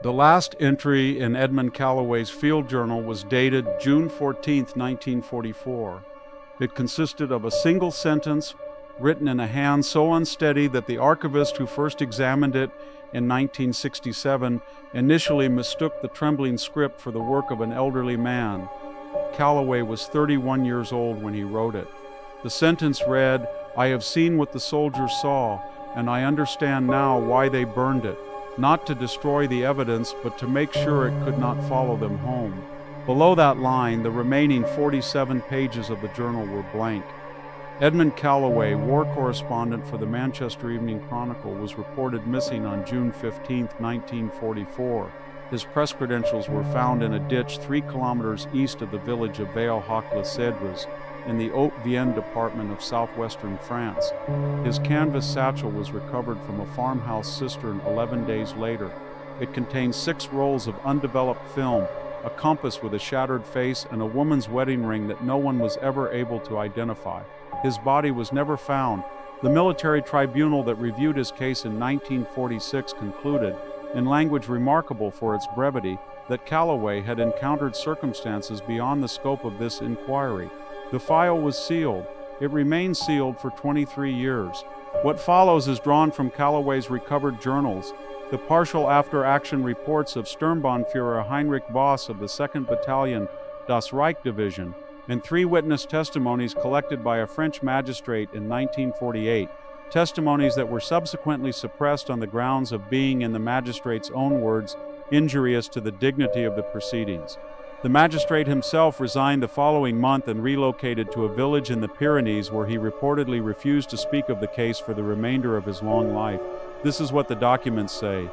The last entry in Edmund Calloway's field journal was dated June 14, 1944. It consisted of a single sentence written in a hand so unsteady that the archivist who first examined it in 1967 initially mistook the trembling script for the work of an elderly man. Calloway was 31 years old when he wrote it. The sentence read, "I have seen what the soldiers saw, and I understand now why they burned it, not to destroy the evidence, but to make sure it could not follow them home." Below that line, the remaining 47 pages of the journal were blank. Edmund Calloway, war correspondent for the Manchester Evening Chronicle, was reported missing on June 15, 1944. His press credentials were found in a ditch 3 kilometers east of the village of Veilhac-les-Cèdres in the Haute-Vienne department of southwestern France. His canvas satchel was recovered from a farmhouse cistern 11 days later. It contained 6 rolls of undeveloped film, a compass with a shattered face, and a woman's wedding ring that no one was ever able to identify. His body was never found. The military tribunal that reviewed his case in 1946 concluded, in language remarkable for its brevity, that Calloway had encountered circumstances beyond the scope of this inquiry. The file was sealed. It remained sealed for 23 years. What follows is drawn from Calloway's recovered journals, the partial after-action reports of Sturmbannführer Heinrich Voss of the 2nd Battalion, Das Reich Division, and 3 witness testimonies collected by a French magistrate in 1948, testimonies that were subsequently suppressed on the grounds of being, in the magistrate's own words, injurious to the dignity of the proceedings. The magistrate himself resigned the following month and relocated to a village in the Pyrenees where he reportedly refused to speak of the case for the remainder of his long life. This is what the documents say.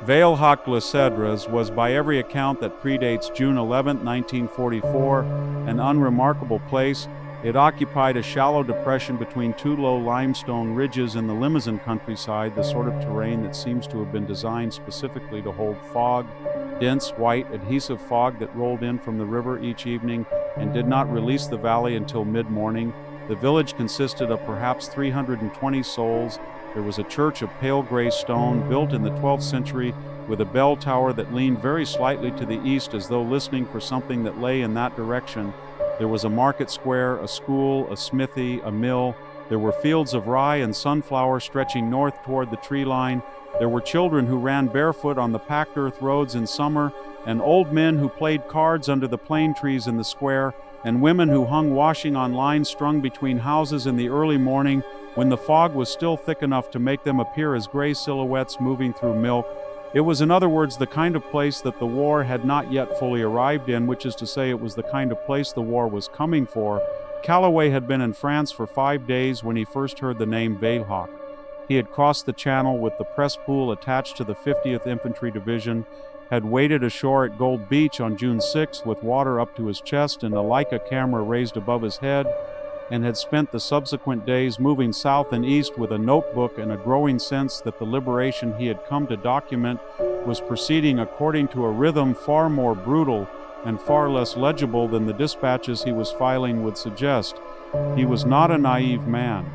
Veilhac-les-Cèdres was, by every account that predates June 11, 1944, an unremarkable place. It occupied a shallow depression between 2 low limestone ridges in the Limousin countryside, the sort of terrain that seems to have been designed specifically to hold fog, dense, white, adhesive fog that rolled in from the river each evening and did not release the valley until mid-morning. The village consisted of perhaps 320 souls. There was a church of pale gray stone built in the 12th century with a bell tower that leaned very slightly to the east as though listening for something that lay in that direction. There was a market square, a school, a smithy, a mill. There were fields of rye and sunflower stretching north toward the tree line. There were children who ran barefoot on the packed earth roads in summer, and old men who played cards under the plane trees in the square, and women who hung washing on lines strung between houses in the early morning when the fog was still thick enough to make them appear as gray silhouettes moving through milk. It was, in other words, the kind of place that the war had not yet fully arrived in, which is to say it was the kind of place the war was coming for. Calloway had been in France for 5 days when he first heard the name Veilhac. He had crossed the channel with the press pool attached to the 50th Infantry Division, had waded ashore at Gold Beach on June 6 with water up to his chest and a Leica camera raised above his head, and had spent the subsequent days moving south and east with a notebook and a growing sense that the liberation he had come to document was proceeding according to a rhythm far more brutal and far less legible than the dispatches he was filing would suggest. He was not a naive man.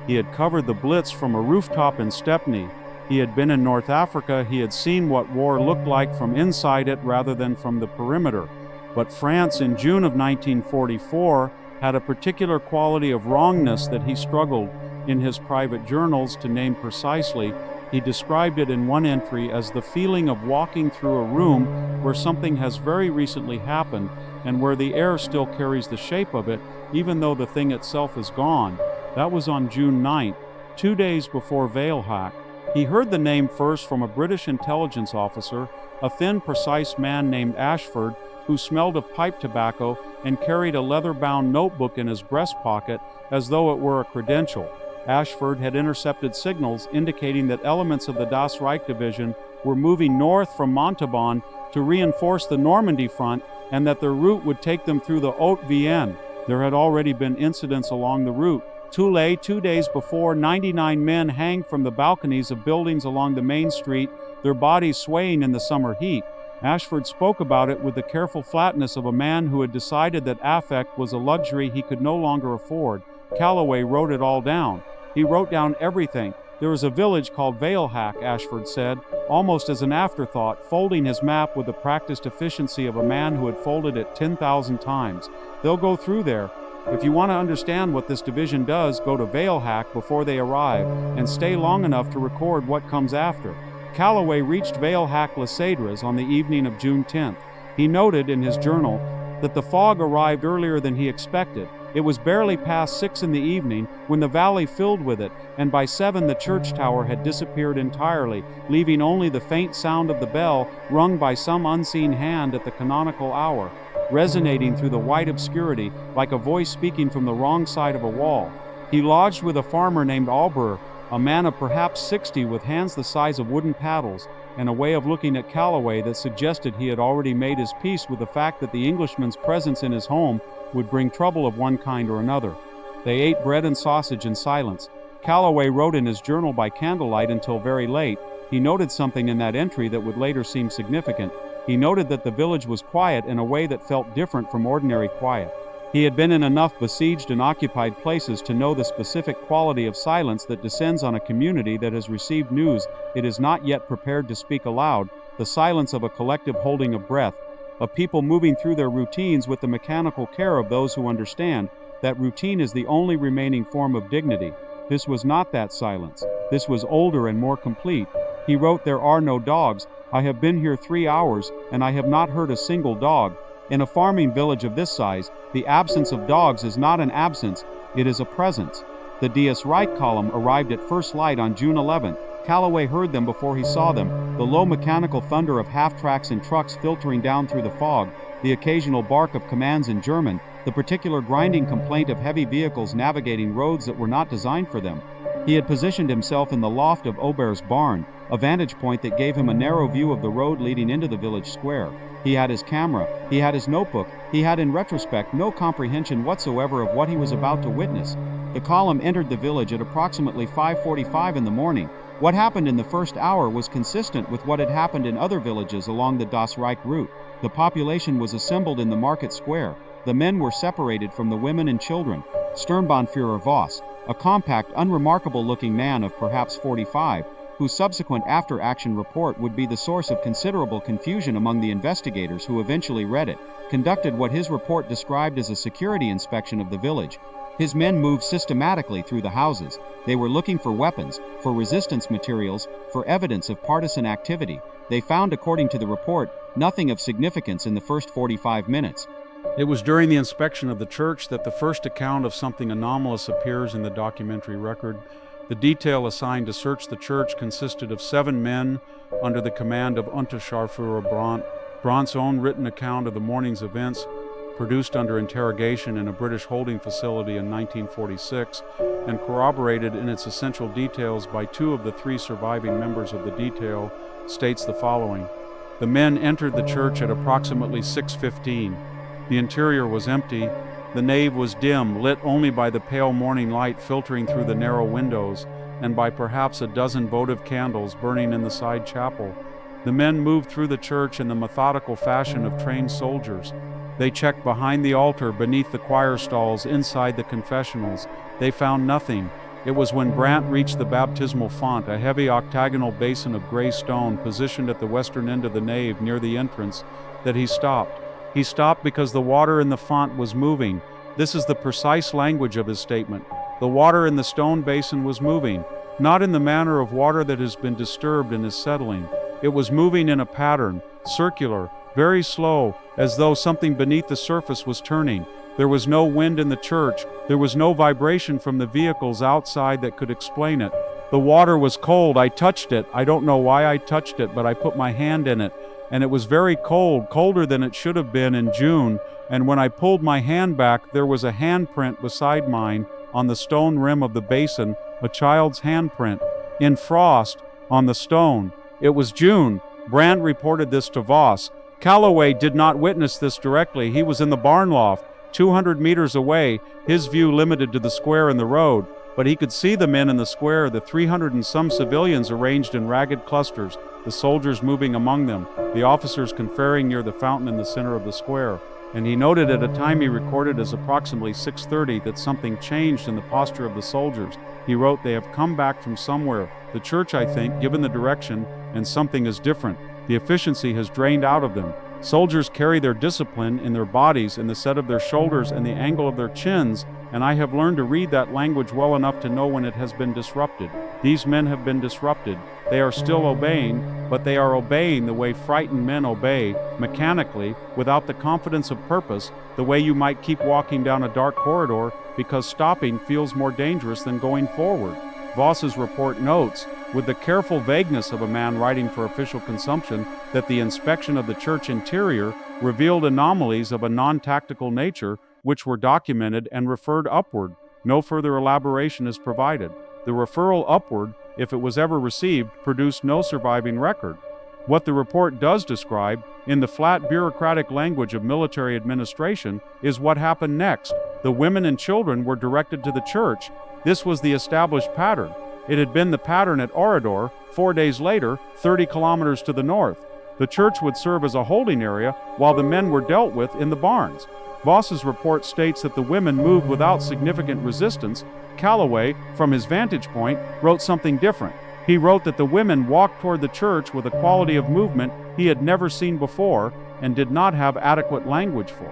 He had covered the Blitz from a rooftop in Stepney. He had been in North Africa. He had seen what war looked like from inside it rather than from the perimeter. But France in June of 1944 had a particular quality of wrongness that he struggled, in his private journals, to name precisely. He described it in one entry as the feeling of walking through a room where something has very recently happened and where the air still carries the shape of it, even though the thing itself is gone. That was on June 9th, 2 days before Veilhac. He heard the name first from a British intelligence officer, a thin, precise man named Ashford, who smelled of pipe tobacco and carried a leather-bound notebook in his breast pocket as though it were a credential. Ashford had intercepted signals indicating that elements of the Das Reich Division were moving north from Montauban to reinforce the Normandy front and that their route would take them through the Haute-Vienne. There had already been incidents along the route. Toulay, 2 days before, 99 men hanged from the balconies of buildings along the main street, their bodies swaying in the summer heat. Ashford spoke about it with the careful flatness of a man who had decided that affect was a luxury he could no longer afford. Calloway wrote it all down. He wrote down everything. There is a village called Veilhac, Ashford said, almost as an afterthought, folding his map with the practiced efficiency of a man who had folded it 10,000 times. They'll go through there. If you want to understand what this division does, go to Veilhac before they arrive, and stay long enough to record what comes after. Calloway reached Veilhac-les-Cèdres on the evening of June 10th. He noted in his journal that the fog arrived earlier than he expected. It was barely past 6 in the evening when the valley filled with it, and by 7 the church tower had disappeared entirely, leaving only the faint sound of the bell rung by some unseen hand at the canonical hour, resonating through the white obscurity like a voice speaking from the wrong side of a wall. He lodged with a farmer named Albert, a man of perhaps 60 with hands the size of wooden paddles, and a way of looking at Calloway that suggested he had already made his peace with the fact that the Englishman's presence in his home would bring trouble of one kind or another. They ate bread and sausage in silence. Calloway wrote in his journal by candlelight until very late. He noted something in that entry that would later seem significant. He noted that the village was quiet in a way that felt different from ordinary quiet. He had been in enough besieged and occupied places to know the specific quality of silence that descends on a community that has received news it is not yet prepared to speak aloud, the silence of a collective holding of breath, of people moving through their routines with the mechanical care of those who understand that routine is the only remaining form of dignity. This was not that silence. This was older and more complete. He wrote, "There are no dogs. I have been here 3 hours, and I have not heard a single dog." In a farming village of this size, the absence of dogs is not an absence, it is a presence. The Dies Reich column arrived at first light on June 11th. Calloway heard them before he saw them, the low mechanical thunder of half-tracks and trucks filtering down through the fog, the occasional bark of commands in German, the particular grinding complaint of heavy vehicles navigating roads that were not designed for them. He had positioned himself in the loft of Aubert's barn, a vantage point that gave him a narrow view of the road leading into the village square. He had his camera, he had his notebook, he had in retrospect no comprehension whatsoever of what he was about to witness. The column entered the village at approximately 5:45 in the morning. What happened in the first hour was consistent with what had happened in other villages along the Das Reich route. The population was assembled in the market square. The men were separated from the women and children. Sturmbannführer Voss, a compact, unremarkable-looking man of perhaps 45, whose subsequent after-action report would be the source of considerable confusion among the investigators who eventually read it, conducted what his report described as a security inspection of the village. His men moved systematically through the houses. They were looking for weapons, for resistance materials, for evidence of partisan activity. They found, according to the report, nothing of significance in the first 45 minutes. It was during the inspection of the church that the first account of something anomalous appears in the documentary record. The detail assigned to search the church consisted of 7 men under the command of Unterscharführer Brandt. Brandt's own written account of the morning's events, produced under interrogation in a British holding facility in 1946, and corroborated in its essential details by 2 of the 3 surviving members of the detail, states the following. The men entered the church at approximately 6:15. The interior was empty. The nave was dim, lit only by the pale morning light filtering through the narrow windows, and by perhaps a dozen votive candles burning in the side chapel. The men moved through the church in the methodical fashion of trained soldiers. They checked behind the altar, beneath the choir stalls, inside the confessionals. They found nothing. It was when Brandt reached the baptismal font, a heavy octagonal basin of gray stone positioned at the western end of the nave near the entrance, that he stopped. He stopped because the water in the font was moving. This is the precise language of his statement. The water in the stone basin was moving, not in the manner of water that has been disturbed and is settling. It was moving in a pattern, circular, very slow, as though something beneath the surface was turning. There was no wind in the church. There was no vibration from the vehicles outside that could explain it. The water was cold. I touched it. I don't know why I touched it, but I put my hand in it. And it was very cold, colder than it should have been in June. And when I pulled my hand back, there was a handprint beside mine on the stone rim of the basin, a child's handprint, in frost, on the stone. It was June. Brandt reported this to Voss. Calloway did not witness this directly. He was in the barn loft, 200 meters away, his view limited to the square and the road. But he could see the men in the square, the 300 and some civilians arranged in ragged clusters, the soldiers moving among them, the officers conferring near the fountain in the center of the square. and he noted at a time he recorded as approximately 6:30 that something changed in the posture of the soldiers. He wrote, "They have come back from somewhere. The church, I think, given the direction, and something is different. The efficiency has drained out of them. Soldiers carry their discipline in their bodies, in the set of their shoulders and the angle of their chins, and I have learned to read that language well enough to know when it has been disrupted. These men have been disrupted. They are still obeying, but they are obeying the way frightened men obey, mechanically, without the confidence of purpose, the way you might keep walking down a dark corridor because stopping feels more dangerous than going forward." Voss's report notes, with the careful vagueness of a man writing for official consumption, that the inspection of the church interior revealed anomalies of a non-tactical nature which were documented and referred upward. No further elaboration is provided. The referral upward, if it was ever received, produced no surviving record. What the report does describe, in the flat bureaucratic language of military administration, is what happened next. The women and children were directed to the church. This was the established pattern. It had been the pattern at Orador. 4 days later, 30 kilometers to the north. The church would serve as a holding area while the men were dealt with in the barns. Voss's report states that the women moved without significant resistance. Calloway, from his vantage point, wrote something different. He wrote that the women walked toward the church with a quality of movement he had never seen before and did not have adequate language for.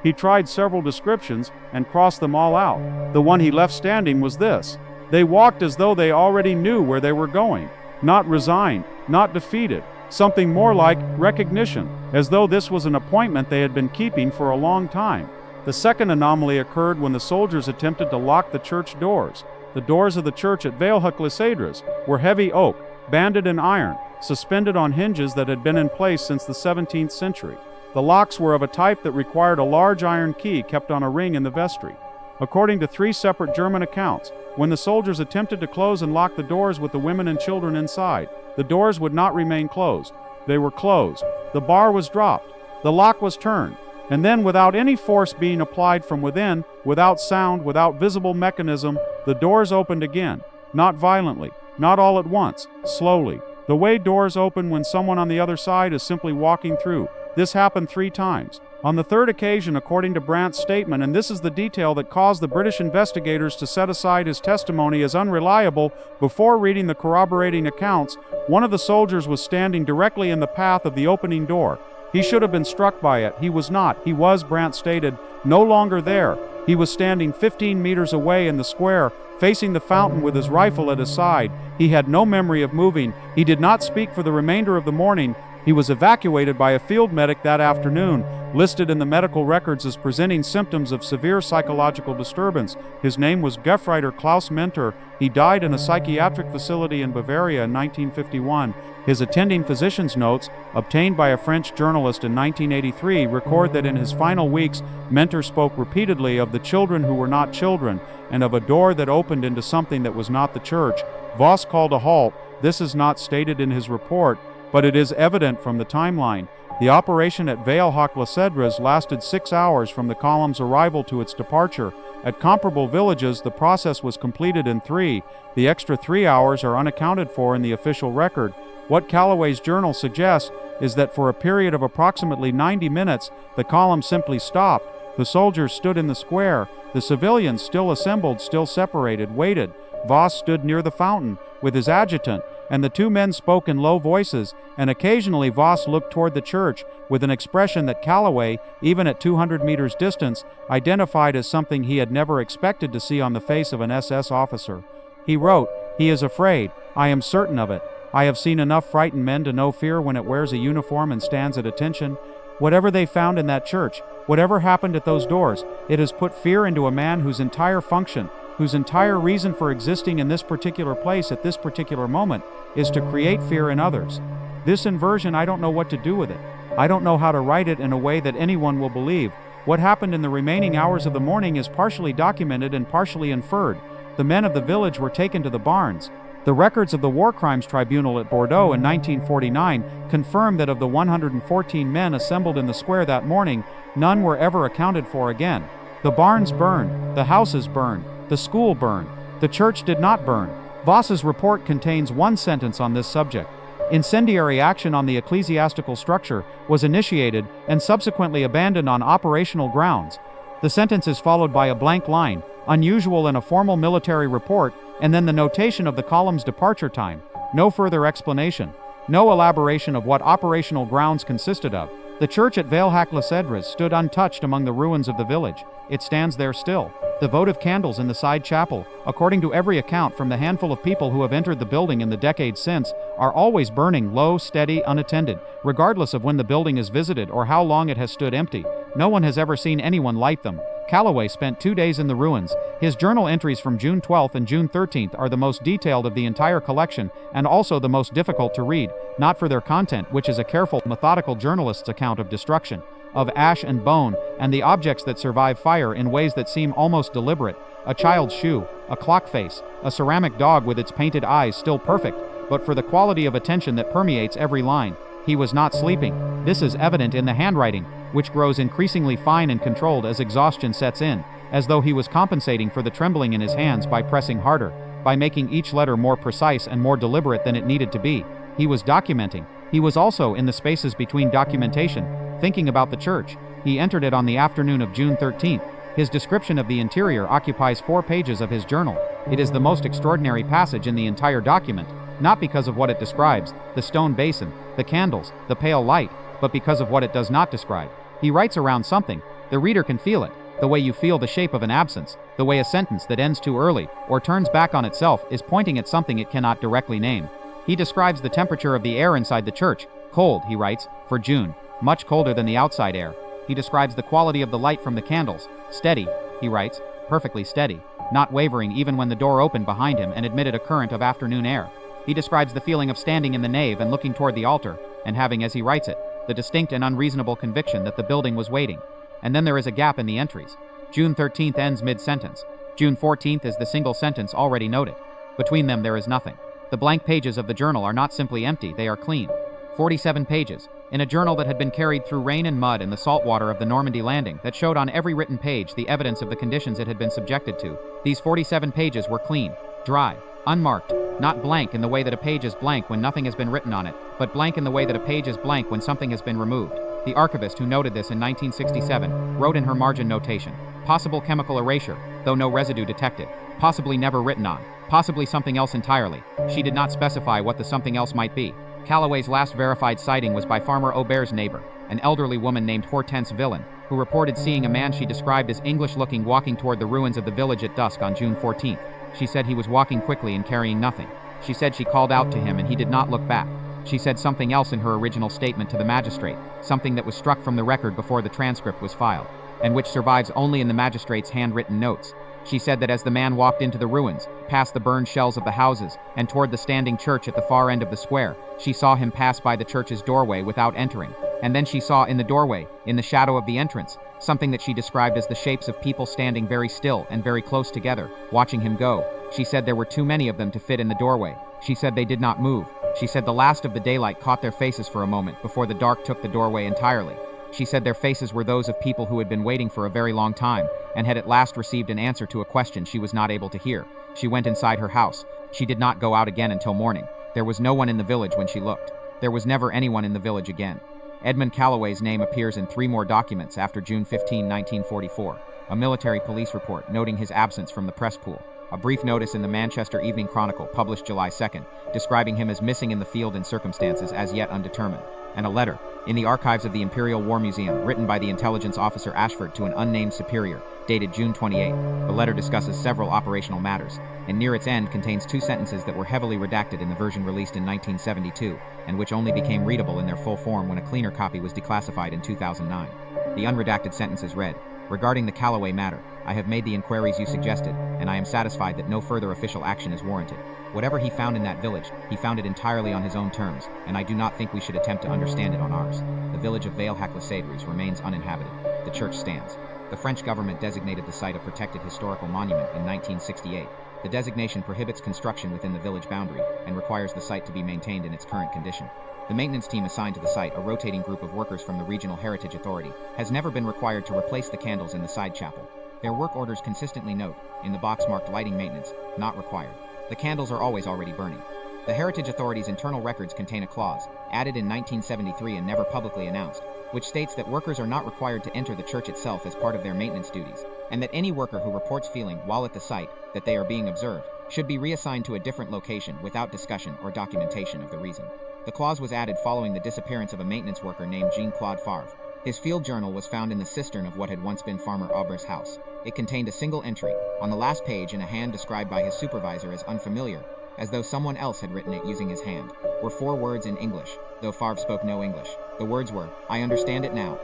He tried several descriptions and crossed them all out. The one he left standing was this: "They walked as though they already knew where they were going, not resigned, not defeated, something more like recognition, as though this was an appointment they had been keeping for a long time." The second anomaly occurred when the soldiers attempted to lock the church doors. The doors of the church at Veilhac-les-Cèdres were heavy oak, banded in iron, suspended on hinges that had been in place since the 17th century. The locks were of a type that required a large iron key kept on a ring in the vestry. According to 3 separate German accounts, when the soldiers attempted to close and lock the doors with the women and children inside, the doors would not remain closed. They were closed. The bar was dropped. The lock was turned. And then, without any force being applied from within, without sound, without visible mechanism, the doors opened again. Not violently, not all at once, slowly. The way doors open when someone on the other side is simply walking through. This happened 3 times. On the third occasion, according to Brandt's statement, and this is the detail that caused the British investigators to set aside his testimony as unreliable before reading the corroborating accounts, one of the soldiers was standing directly in the path of the opening door. He should have been struck by it. He was not. He was, Brandt stated, no longer there. He was standing 15 meters away in the square, facing the fountain with his rifle at his side. He had no memory of moving. He did not speak for the remainder of the morning. He was evacuated by a field medic that afternoon, listed in the medical records as presenting symptoms of severe psychological disturbance. His name was Gefreiter Klaus Mentor. He died in a psychiatric facility in Bavaria in 1951. His attending physician's notes, obtained by a French journalist in 1983, record that in his final weeks, Mentor spoke repeatedly of the children who were not children, and of a door that opened into something that was not the church. Voss called a halt. This is not stated in his report, but it is evident from the timeline. The operation at Veilhac-les-Cèdres lasted 6 hours from the column's arrival to its departure. At comparable villages, the process was completed in 3. The extra 3 hours are unaccounted for in the official record. What Calloway's journal suggests is that for a period of approximately 90 minutes, the column simply stopped. The soldiers stood in the square. The civilians, still assembled, still separated, waited. Voss stood near the fountain with his adjutant, and the 2 men spoke in low voices, and occasionally Voss looked toward the church with an expression that Calloway, even at 200 meters distance, identified as something he had never expected to see on the face of an SS officer. He wrote, "He is afraid. I am certain of it. I have seen enough frightened men to know fear when it wears a uniform and stands at attention. Whatever they found in that church, whatever happened at those doors, it has put fear into a man whose entire function, whose entire reason for existing in this particular place at this particular moment is to create fear in others. This inversion, I don't know what to do with it. I don't know how to write it in a way that anyone will believe. What happened in the remaining hours of the morning is partially documented and partially inferred. The men of the village were taken to the barns. The records of the War Crimes Tribunal at Bordeaux in 1949 confirm that of the 114 men assembled in the square that morning, none were ever accounted for again. The barns burned, the houses burned, the school burned. The church did not burn." Voss's report contains one sentence on this subject. Incendiary action on the ecclesiastical structure was initiated and subsequently abandoned on operational grounds. The sentence is followed by a blank line, unusual in a formal military report, and then the notation of the column's departure time. No further explanation. No elaboration of what operational grounds consisted of. The church at Veilhac-les-Cèdres stood untouched among the ruins of the village. It stands there still. The votive candles in the side chapel, according to every account from the handful of people who have entered the building in the decades since, are always burning low, steady, unattended, regardless of when the building is visited or how long it has stood empty. No one has ever seen anyone light them. Calloway spent 2 days in the ruins. His journal entries from June 12th and June 13th are the most detailed of the entire collection, and also the most difficult to read, not for their content, which is a careful, methodical journalist's account of destruction, of ash and bone, and the objects that survive fire in ways that seem almost deliberate. A child's shoe, a clock face, a ceramic dog with its painted eyes still perfect, but for the quality of attention that permeates every line. He was not sleeping. This is evident in the handwriting, which grows increasingly fine and controlled as exhaustion sets in, as though he was compensating for the trembling in his hands by pressing harder, by making each letter more precise and more deliberate than it needed to be. He was documenting. He was also in the spaces between documentation, thinking about the church. He entered it on the afternoon of June 13th. His description of the interior occupies 4 pages of his journal. It is the most extraordinary passage in the entire document, not because of what it describes, the stone basin, the candles, the pale light, but because of what it does not describe. He writes around something. The reader can feel it, the way you feel the shape of an absence, the way a sentence that ends too early, or turns back on itself, is pointing at something it cannot directly name. He describes the temperature of the air inside the church. Cold, he writes, for June, much colder than the outside air. He describes the quality of the light from the candles. Steady, he writes, perfectly steady, not wavering even when the door opened behind him and admitted a current of afternoon air. He describes the feeling of standing in the nave and looking toward the altar, and having, as he writes it, the distinct and unreasonable conviction that the building was waiting. And then there is a gap in the entries. June 13th ends mid-sentence. June 14th is the single sentence already noted. Between them there is nothing. The blank pages of the journal are not simply empty, they are clean. 47 pages, in a journal that had been carried through rain and mud and the salt water of the Normandy landing, that showed on every written page the evidence of the conditions it had been subjected to. These 47 pages were clean, dry, unmarked, not blank in the way that a page is blank when nothing has been written on it, but blank in the way that a page is blank when something has been removed. The archivist who noted this in 1967 wrote in her margin notation, possible chemical erasure, though no residue detected, possibly never written on, possibly something else entirely. She did not specify what the something else might be. Calloway's last verified sighting was by Farmer Aubert's neighbor, an elderly woman named Hortense Villain, who reported seeing a man she described as English-looking walking toward the ruins of the village at dusk on June 14th. She said he was walking quickly and carrying nothing. She said she called out to him and he did not look back. She said something else in her original statement to the magistrate, something that was struck from the record before the transcript was filed, and which survives only in the magistrate's handwritten notes. She said that as the man walked into the ruins, past the burned shells of the houses, and toward the standing church at the far end of the square, she saw him pass by the church's doorway without entering. And then she saw in the doorway, in the shadow of the entrance, something that she described as the shapes of people standing very still and very close together, watching him go. She said there were too many of them to fit in the doorway. She said they did not move. She said the last of the daylight caught their faces for a moment before the dark took the doorway entirely. She said their faces were those of people who had been waiting for a very long time and had at last received an answer to a question she was not able to hear. She went inside her house. She did not go out again until morning. There was no one in the village when she looked. There was never anyone in the village again. Edmund Calloway's name appears in 3 more documents after June 15, 1944. A military police report noting his absence from the press pool. A brief notice in the Manchester Evening Chronicle published July 2nd, describing him as missing in the field in circumstances as yet undetermined. And a letter, in the archives of the Imperial War Museum, written by the intelligence officer Ashford to an unnamed superior, dated June 28. The letter discusses several operational matters, and near its end contains 2 sentences that were heavily redacted in the version released in 1972, and which only became readable in their full form when a cleaner copy was declassified in 2009. The unredacted sentences read, "Regarding the Calloway matter, I have made the inquiries you suggested, and I am satisfied that no further official action is warranted. Whatever he found in that village, he found it entirely on his own terms, and I do not think we should attempt to understand it on ours. The village of Veilhac-les-Cèdres remains uninhabited. The church stands. The French government designated the site a protected historical monument in 1968. The designation prohibits construction within the village boundary and requires the site to be maintained in its current condition. The maintenance team assigned to the site, a rotating group of workers from the Regional Heritage Authority, has never been required to replace the candles in the side chapel. Their work orders consistently note, in the box marked lighting maintenance, not required. The candles are always already burning. The Heritage Authority's internal records contain a clause, added in 1973 and never publicly announced, which states that workers are not required to enter the church itself as part of their maintenance duties, and that any worker who reports feeling, while at the site, that they are being observed, should be reassigned to a different location without discussion or documentation of the reason. The clause was added following the disappearance of a maintenance worker named Jean-Claude Favre. His field journal was found in the cistern of what had once been Farmer Aubre's house. It contained a single entry, on the last page in a hand described by his supervisor as unfamiliar, as though someone else had written it using his hand, were 4 words in English, though Favre spoke no English. The words were, "I understand it now."